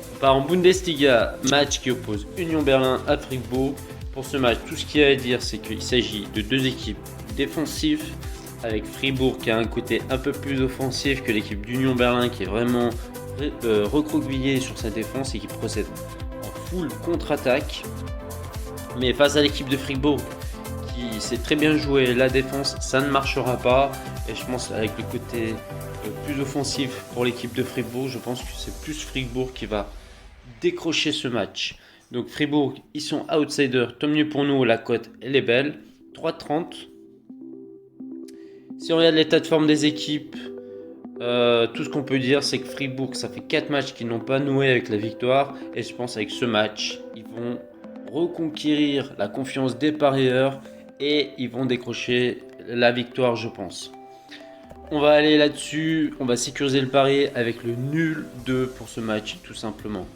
On part en Bundesliga, match qui oppose Union Berlin à Fribourg. Pour ce match, tout ce qu'il y a à dire, c'est qu'il s'agit de deux équipes défensives, avec Fribourg qui a un côté un peu plus offensif que l'équipe d'Union Berlin, qui est vraiment recroquevillée sur sa défense et qui procède en full contre-attaque. Mais face à l'équipe de Fribourg, qui sait très bien jouer la défense, ça ne marchera pas. Et je pense avec le côté plus offensif pour l'équipe de Fribourg, je pense que c'est plus Fribourg qui va décrocher ce match. Donc Fribourg, ils sont outsiders, tant mieux pour nous, la cote elle est belle, 3,30. Si on regarde l'état de forme des équipes, tout ce qu'on peut dire, c'est que Fribourg, ça fait 4 matchs qu'ils n'ont pas noué avec la victoire. Et je pense avec ce match, ils vont reconquérir la confiance des parieurs et ils vont décrocher la victoire, je pense. On va aller là-dessus, on va sécuriser le pari avec le nul 2 pour ce match, tout simplement.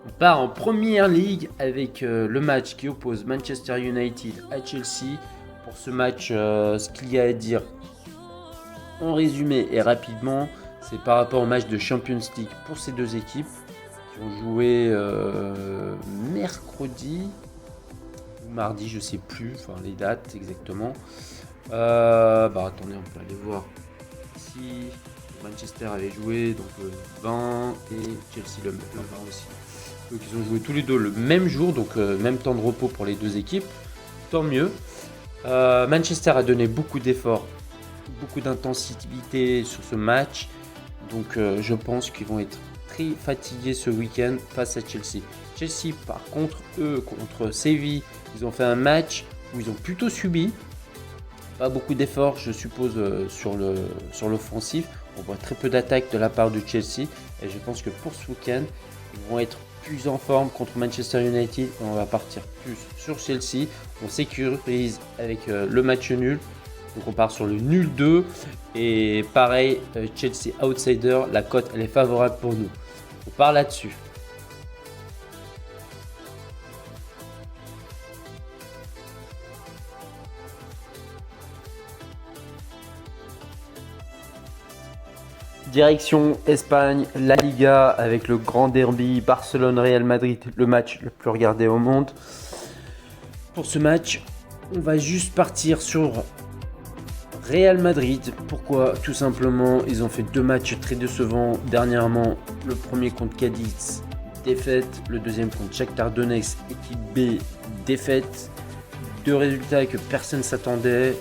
On part en première ligue avec le match qui oppose Manchester United à Chelsea. Pour ce match, ce qu'il y a à dire en résumé et rapidement, c'est par rapport au match de Champions League pour ces deux équipes qui ont joué mercredi ou mardi, je ne sais plus, enfin les dates exactement. Attendez, on peut aller voir ici. Manchester avait joué donc le 20 et Chelsea le 20 aussi. Donc ils ont joué tous les deux le même jour, donc même temps de repos pour les deux équipes. Tant mieux. Manchester a donné beaucoup d'efforts, beaucoup d'intensité sur ce match. Donc je pense qu'ils vont être très fatigués ce week-end face à Chelsea. Chelsea par contre, eux, contre Séville, ils ont fait un match où ils ont plutôt subi. Pas beaucoup d'efforts, je suppose, sur l'offensif. On voit très peu d'attaques de la part de Chelsea. Et je pense que pour ce week-end, ils vont être plus en forme contre Manchester United. Et on va partir plus sur Chelsea. On sécurise avec le match nul. Donc on part sur le nul 2. Et pareil, Chelsea outsider, la cote elle est favorable pour nous. On part là-dessus. Direction Espagne, La Liga avec le grand derby Barcelone-Real Madrid, le match le plus regardé au monde. Pour ce match, on va juste partir sur Real Madrid. Pourquoi ? Tout simplement, ils ont fait 2 matchs très décevants dernièrement. Le premier contre Cadiz, défaite. Le deuxième contre Shakhtar Donetsk, équipe B, défaite. 2 résultats que personne ne s'attendait,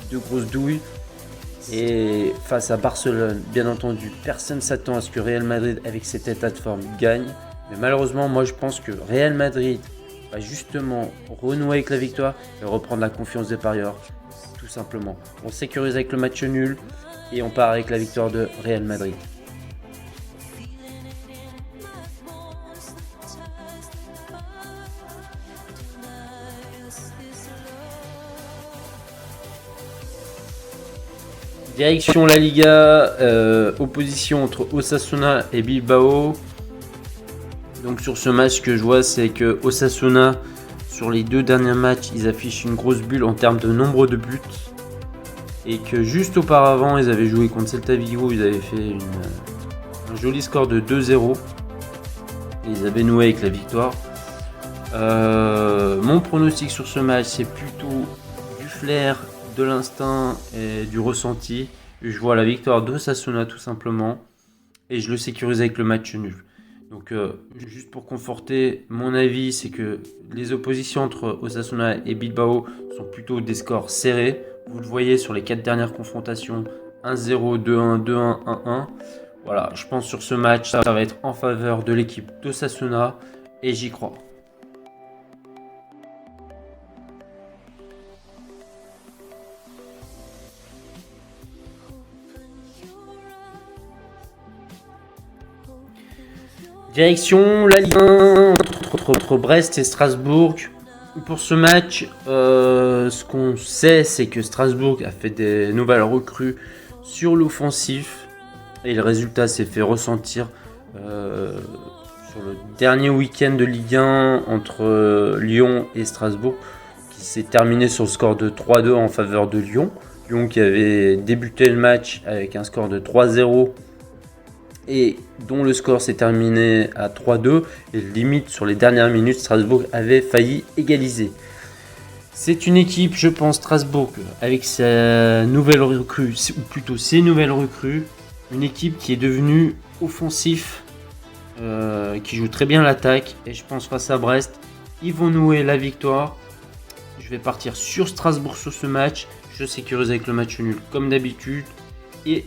2 grosses douilles. Et face à Barcelone, bien entendu, personne ne s'attend à ce que Real Madrid, avec cet état de forme, gagne. Mais malheureusement, moi je pense que Real Madrid va justement renouer avec la victoire et reprendre la confiance des parieurs, tout simplement. On sécurise avec le match nul et on part avec la victoire de Real Madrid. Direction La Liga, opposition entre Osasuna et Bilbao. Donc sur ce match, ce que je vois, c'est que Osasuna, sur les 2 derniers matchs, ils affichent une grosse bulle en termes de nombre de buts. Et que juste auparavant, ils avaient joué contre Celta Vigo, ils avaient fait un joli score de 2-0. Et ils avaient noué avec la victoire. Mon pronostic sur ce match, c'est plutôt du flair, de l'instinct et du ressenti. Je vois la victoire d'Osasuna tout simplement et je le sécurise avec le match nul. Donc juste pour conforter mon avis, c'est que les oppositions entre Osasuna et Bilbao sont plutôt des scores serrés. Vous le voyez sur les 4 dernières confrontations, 1-0, 2-1, 2-1, 1-1. Voilà, je pense sur ce match, ça va être en faveur de l'équipe d'Osasuna et j'y crois. Direction la Ligue 1 entre Brest et Strasbourg. Pour ce match, ce qu'on sait, c'est que Strasbourg a fait des nouvelles recrues sur l'offensif et le résultat s'est fait ressentir sur le dernier week-end de Ligue 1 entre Lyon et Strasbourg, qui s'est terminé sur le score de 3-2 en faveur de Lyon. Lyon qui avait débuté le match avec un score de 3-0 et dont le score s'est terminé à 3-2 et limite sur les dernières minutes Strasbourg avait failli égaliser. C'est une équipe, je pense, Strasbourg avec sa nouvelle recrue, ou plutôt ses nouvelles recrues, une équipe qui est devenue offensif, qui joue très bien l'attaque et je pense face à Brest, ils vont nouer la victoire. Je vais partir sur Strasbourg sur ce match, je sécurise avec le match nul comme d'habitude et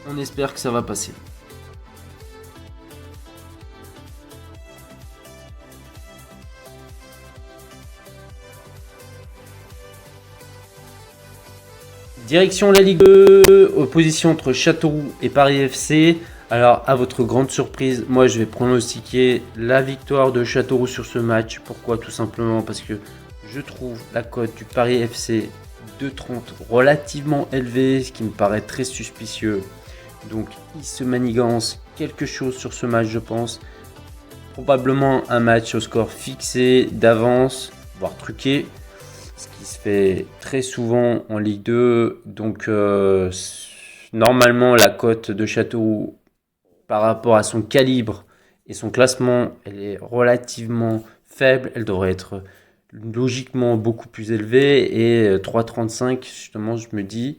on espère que ça va passer. Direction la Ligue 2, opposition entre Châteauroux et Paris FC. Alors, à votre grande surprise, moi je vais pronostiquer la victoire de Châteauroux sur ce match. Pourquoi? Tout simplement parce que je trouve la cote du Paris FC 2,30 relativement élevée, ce qui me paraît très suspicieux. Donc, il se manigance quelque chose sur ce match, je pense. Probablement un match au score fixé d'avance, voire truqué. Ce qui se fait très souvent en Ligue 2. Donc, normalement, la cote de Châteauroux par rapport à son calibre et son classement, elle est relativement faible. Elle devrait être logiquement beaucoup plus élevée. Et 3,35, justement, je me dis,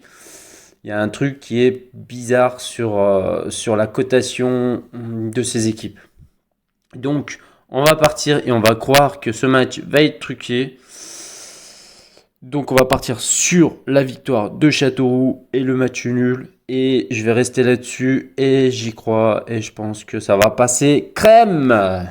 il y a un truc qui est bizarre sur la cotation de ces équipes. Donc, on va partir et on va croire que ce match va être truqué. Donc on va partir sur la victoire de Châteauroux et le match nul. Et je vais rester là-dessus et j'y crois et je pense que ça va passer crème.